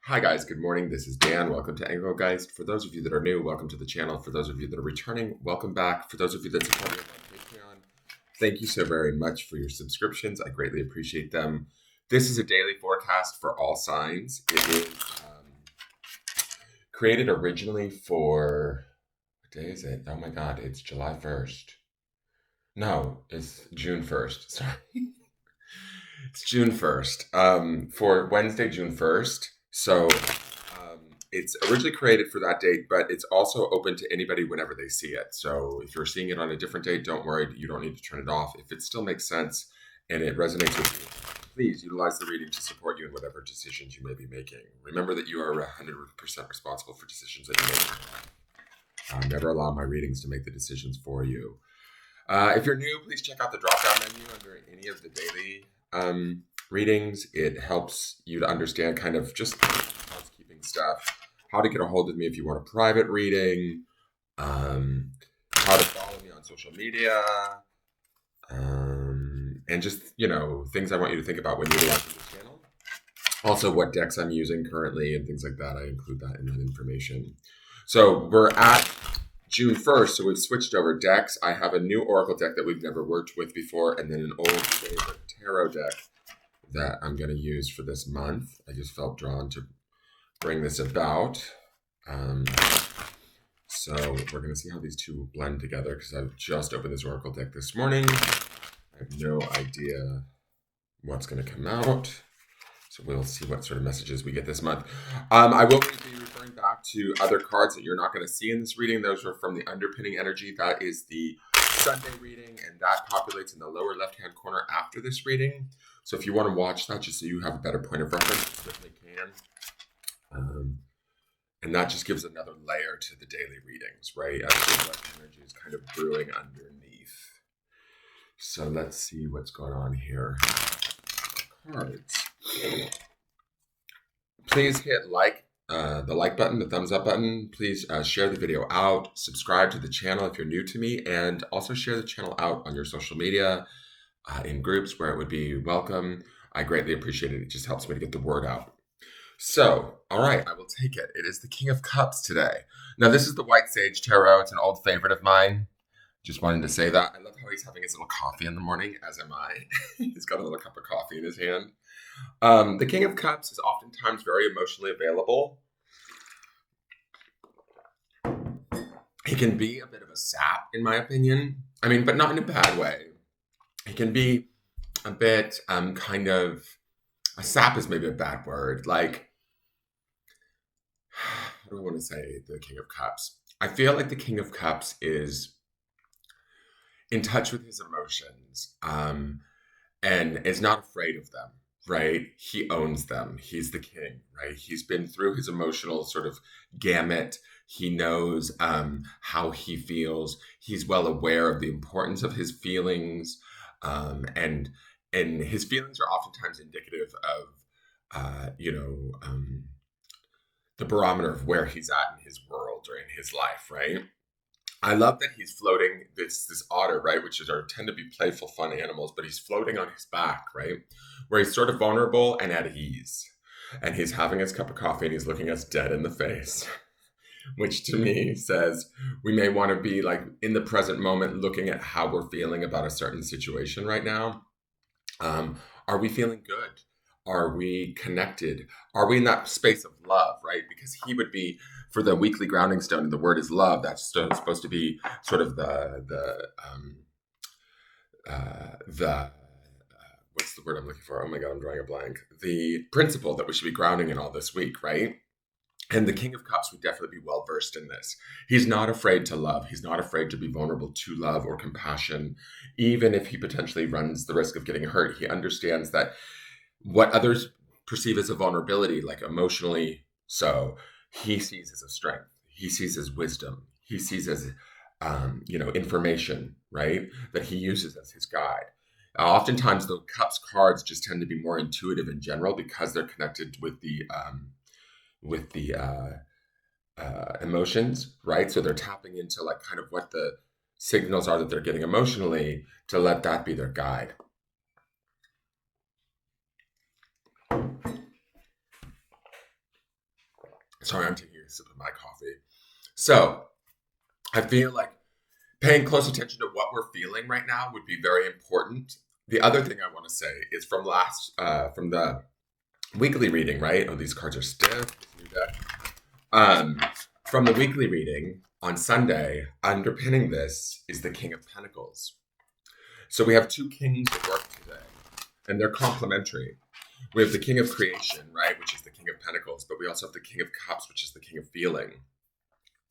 Hi guys, good morning. This is Dan. Welcome to Engelgeist. For those of you that are new, welcome to the channel. For those of you that are returning, welcome back. For those of you that support me on Patreon, thank you so very much for your subscriptions. I greatly appreciate them. This is a daily forecast for all signs. It is created originally for, what day is it? Oh my God, it's July 1st. No, it's June 1st. Sorry. It's June 1st, for Wednesday, June 1st. So it's originally created for that date, but it's also open to anybody whenever they see it. So if you're seeing it on a different date, don't worry. You don't need to turn it off. If it still makes sense and it resonates with you, please utilize the reading to support you in whatever decisions you may be making. Remember that you are 100% responsible for decisions that you make. Never allow my readings to make the decisions for you. If you're new, please check out the drop-down menu under any of the daily readings. It helps you to understand kind of just housekeeping stuff, how to get a hold of me if you want a private reading, how to follow me on social media, and just, things I want you to think about when you're watching the channel. Also, what decks I'm using currently and things like that. I include that in that information. So we're at June 1st, so we've switched over decks. I have a new Oracle deck that we've never worked with before, and then an old favorite tarot deck that I'm going to use for this month. I just felt drawn to bring this about. So we're going to see how these two blend together because I've just opened this Oracle deck this morning. I have no idea what's going to come out. So we'll see what sort of messages we get this month. I will be referring back to other cards that you're not going to see in this reading. Those are from the underpinning energy. That is the Sunday reading, and that populates in the lower left-hand corner after this reading. So if you want to watch that, just so you have a better point of reference, you certainly can. And that just gives another layer to the daily readings, right? As the left energy is kind of brewing underneath. So let's see what's going on here. Cards. Please hit the like button, the thumbs up button. Please share the video out. Subscribe to the channel if you're new to me, and also share the channel out on your social media, in groups where it would be welcome. I greatly appreciate it. It just helps me to get the word out. So, all right, I will take it. It is the King of Cups today. Now, this is the White Sage Tarot. It's an old favorite of mine. Just wanted to say that. I love how he's having his little coffee in the morning, as am I. He's got a little cup of coffee in his hand. The King of Cups is oftentimes very emotionally available. He can be a bit of a sap, in my opinion. I mean, but not in a bad way. He can be a bit a sap is maybe a bad word. Like, how do I want to say the King of Cups? I feel like the King of Cups is in touch with his emotions, and is not afraid of them, right? He owns them. He's the king, right? He's been through his emotional sort of gamut. He knows how he feels. He's well aware of the importance of his feelings, and his feelings are oftentimes indicative of the barometer of where he's at in his world or in his life, right? I love that he's floating this otter, right, which tend to be playful, fun animals, but he's floating on his back, right, where he's sort of vulnerable and at ease, and he's having his cup of coffee and he's looking us dead in the face, which to me says we may want to be like in the present moment, looking at how we're feeling about a certain situation right now. Are we feeling good? Are we connected? Are we in that space of love, right? Because he would be, for the weekly grounding stone, the word is love. That's supposed to be sort of the what's the word I'm looking for? Oh my God, I'm drawing a blank. The principle that we should be grounding in all this week, right? And the King of Cups would definitely be well versed in this. He's not afraid to love. He's not afraid to be vulnerable to love or compassion, even if he potentially runs the risk of getting hurt. He understands that what others perceive as a vulnerability, like emotionally so, he sees as a strength. He sees as wisdom. He sees as, information, right? That he uses as his guide. Oftentimes, the Cups cards just tend to be more intuitive in general because they're connected with the emotions, right? So they're tapping into like kind of what the signals are that they're getting emotionally to let that be their guide. Sorry, I'm taking a sip of my coffee. So I feel like paying close attention to what we're feeling right now would be very important. The other thing I want to say is from the weekly reading, right? Oh, these cards are stiff. New deck. Um, from the weekly reading on Sunday, underpinning this is the King of Pentacles. So we have two kings at work today, and they're complementary. We have the King of Creation, right, which is the King of Pentacles, but we also have the King of Cups, which is the King of Feeling.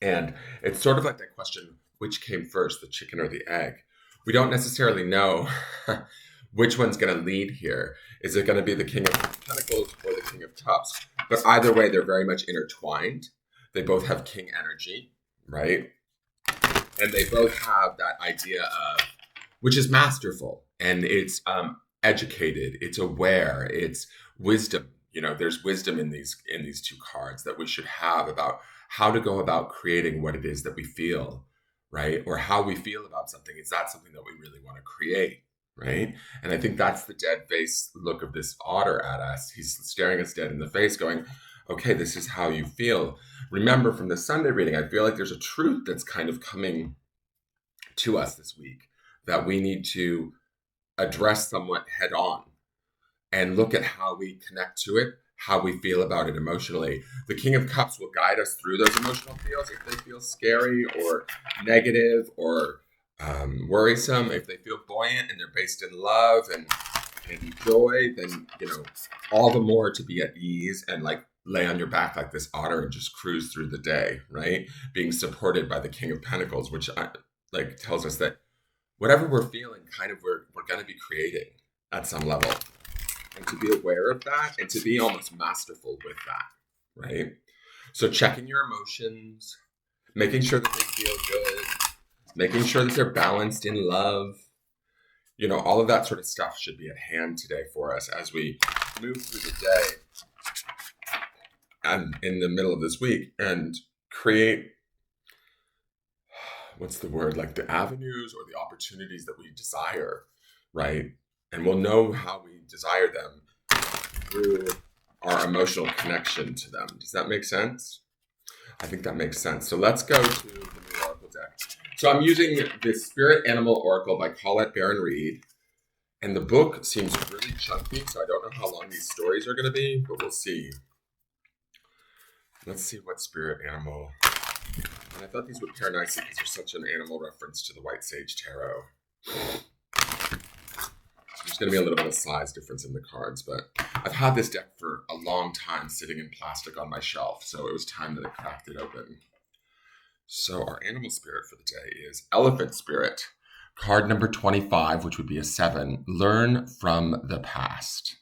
And it's sort of like that question, which came first, the chicken or the egg? We don't necessarily know which one's going to lead here. Is it going to be the King of Pentacles or the King of Cups? But either way, they're very much intertwined. They both have king energy, right? And they both have that idea of, which is masterful, and it's educated, it's aware, it's wisdom. There's wisdom in these two cards that we should have about how to go about creating what it is that we feel, right? Or how we feel about something. Is that something that we really want to create, right? And I think that's the dead face look of this otter at us. He's staring us dead in the face going, okay, this is how you feel. Remember from the Sunday reading, I feel like there's a truth that's kind of coming to us this week that we need to address somewhat head on and look at how we connect to it, how we feel about it emotionally. The King of Cups will guide us through those emotional feels. If they feel scary or negative or worrisome, if they feel buoyant and they're based in love and joy, then, all the more to be at ease and like lay on your back like this otter and just cruise through the day, right? Being supported by the King of Pentacles, which tells us that whatever we're feeling, kind of we're going to be creating at some level. And to be aware of that and to be almost masterful with that, right? So checking your emotions, making sure that they feel good, making sure that they're balanced in love, all of that sort of stuff should be at hand today for us as we move through the day and in the middle of this week and create, what's the word, like the avenues or the opportunities that we desire, right? And we'll know how we desire them through our emotional connection to them. Does that make sense? I think that makes sense. So let's go to the new Oracle deck. So I'm using the Spirit Animal Oracle by Colette Reid. And the book seems really chunky, so I don't know how long these stories are going to be, but we'll see. Let's see what Spirit Animal. And I thought these would pair nicely because there's such an animal reference to the White Sage Tarot. There's going to be a little bit of size difference in the cards, but I've had this deck for a long time sitting in plastic on my shelf, so it was time that I cracked it open. So our animal spirit for the day is Elephant Spirit. Card number 25, which would be a 7, learn from the past.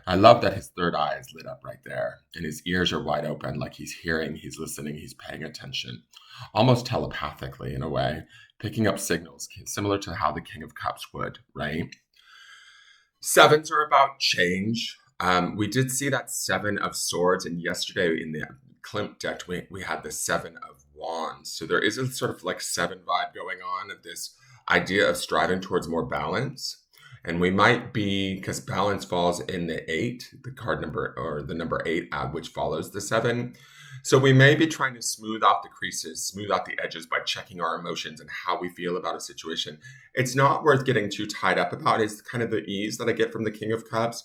I love that his third eye is lit up right there, and his ears are wide open, like he's hearing, he's listening, he's paying attention, almost telepathically in a way, picking up signals, similar to how the King of Cups would, right? 7s are about change. We did see that 7 of Swords, and yesterday in the Klimt deck, we had the 7 of Wands. So there is a sort of like 7 vibe going on of this idea of striving towards more balance. And we might be, because balance falls in the 8, the card number, or the number 8, which follows the 7. So we may be trying to smooth out the creases, smooth out the edges by checking our emotions and how we feel about a situation. It's not worth getting too tied up about. It's kind of the ease that I get from the King of Cups.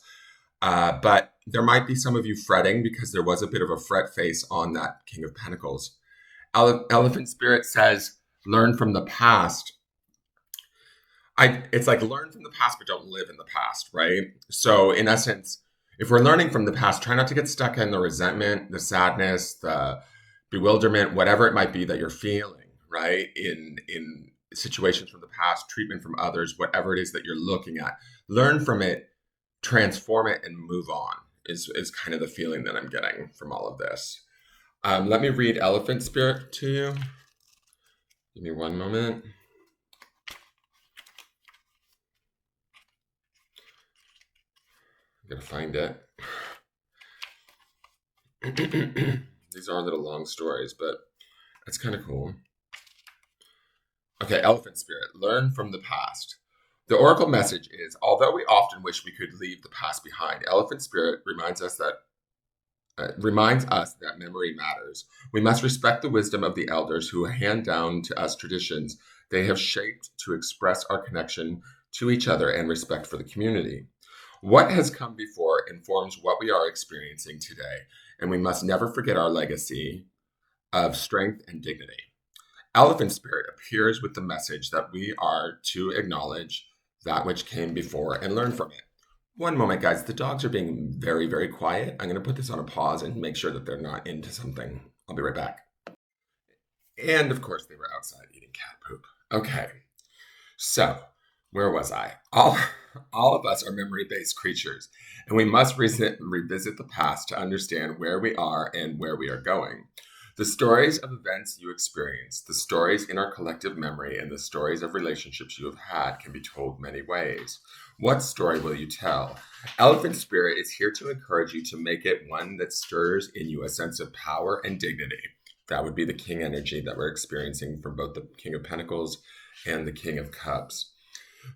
But there might be some of you fretting because there was a bit of a fret face on that King of Pentacles. Elephant Spirit says, learn from the past. It's like learn from the past, but don't live in the past, right? So in essence, if we're learning from the past, try not to get stuck in the resentment, the sadness, the bewilderment, whatever it might be that you're feeling, right? In situations from the past, treatment from others, whatever it is that you're looking at. Learn from it, transform it, and move on is kind of the feeling that I'm getting from all of this. Let me read Elephant Spirit to you. Give me one moment. I'm going to find it. These are little long stories, but it's kind of cool. Okay, Elephant Spirit, learn from the past. The Oracle message is, although we often wish we could leave the past behind, Elephant Spirit reminds us that reminds us that memory matters. We must respect the wisdom of the elders who hand down to us traditions they have shaped to express our connection to each other and respect for the community. What has come before informs what we are experiencing today, and we must never forget our legacy of strength and dignity. Elephant Spirit appears with the message that we are to acknowledge that which came before and learn from it. One moment, guys. The dogs are being very, very quiet. I'm going to put this on a pause and make sure that they're not into something. I'll be right back. And of course, they were outside eating cat poop. Okay. So, where was I? All of us are memory-based creatures, and we must revisit the past to understand where we are and where we are going. The stories of events you experience, the stories in our collective memory, and the stories of relationships you have had can be told many ways. What story will you tell? Elephant Spirit is here to encourage you to make it one that stirs in you a sense of power and dignity. That would be the King energy that we're experiencing from both the King of Pentacles and the King of Cups.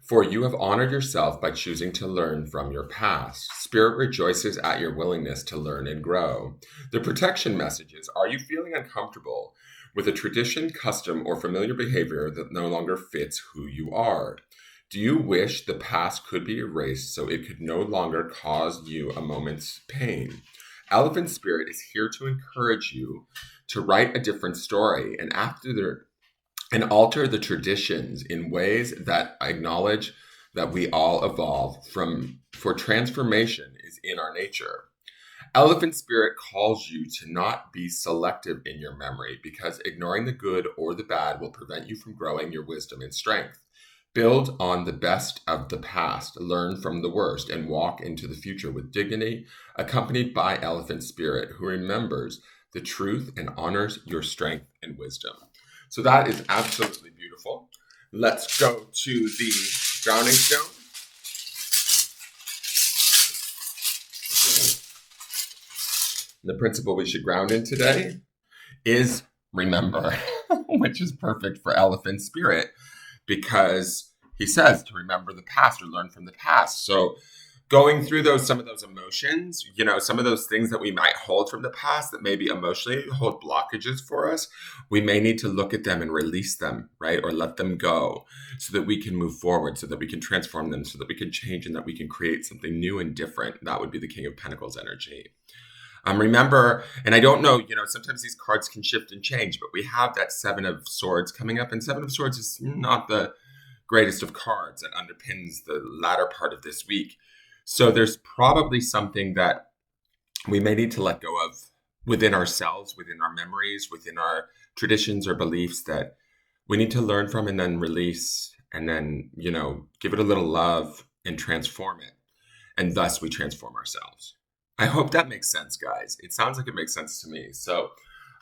For you have honored yourself by choosing to learn from your past. Spirit rejoices at your willingness to learn and grow. The protection messages: are you feeling uncomfortable with a tradition, custom, or familiar behavior that no longer fits who you are? Do you wish the past could be erased so it could no longer cause you a moment's pain? Elephant Spirit is here to encourage you to write a different story and alter the traditions in ways that acknowledge that we all evolve for transformation is in our nature. Elephant Spirit calls you to not be selective in your memory, because ignoring the good or the bad will prevent you from growing your wisdom and strength. Build on the best of the past, learn from the worst, and walk into the future with dignity, accompanied by Elephant Spirit, who remembers the truth and honors your strength and wisdom. So that is absolutely beautiful. Let's go to the grounding stone. The principle we should ground in today is remember, which is perfect for Elephant Spirit, because he says to remember the past or learn from the past. So going through some of those emotions, some of those things that we might hold from the past that maybe emotionally hold blockages for us, we may need to look at them and release them, right? Or let them go so that we can move forward, so that we can transform them, so that we can change and that we can create something new and different. That would be the King of Pentacles energy. Remember, and I don't know, sometimes these cards can shift and change, but we have that Seven of Swords coming up, and Seven of Swords is not the greatest of cards that underpins the latter part of this week. So there's probably something that we may need to let go of within ourselves, within our memories, within our traditions or beliefs that we need to learn from and then release, and then, give it a little love and transform it. And thus we transform ourselves. I hope that makes sense, guys. It sounds like it makes sense to me. So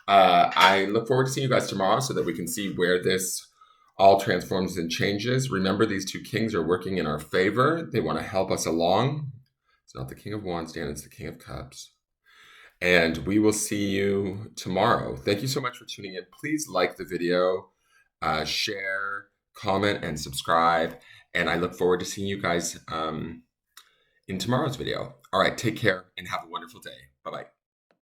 I look forward to seeing you guys tomorrow so that we can see where this all transforms and changes. Remember, these two kings are working in our favor. They want to help us along. It's not the King of Wands, Dan. It's the King of Cups. And we will see you tomorrow. Thank you so much for tuning in. Please like the video, share, comment, and subscribe. And I look forward to seeing you guys in tomorrow's video. All right, take care and have a wonderful day. Bye-bye.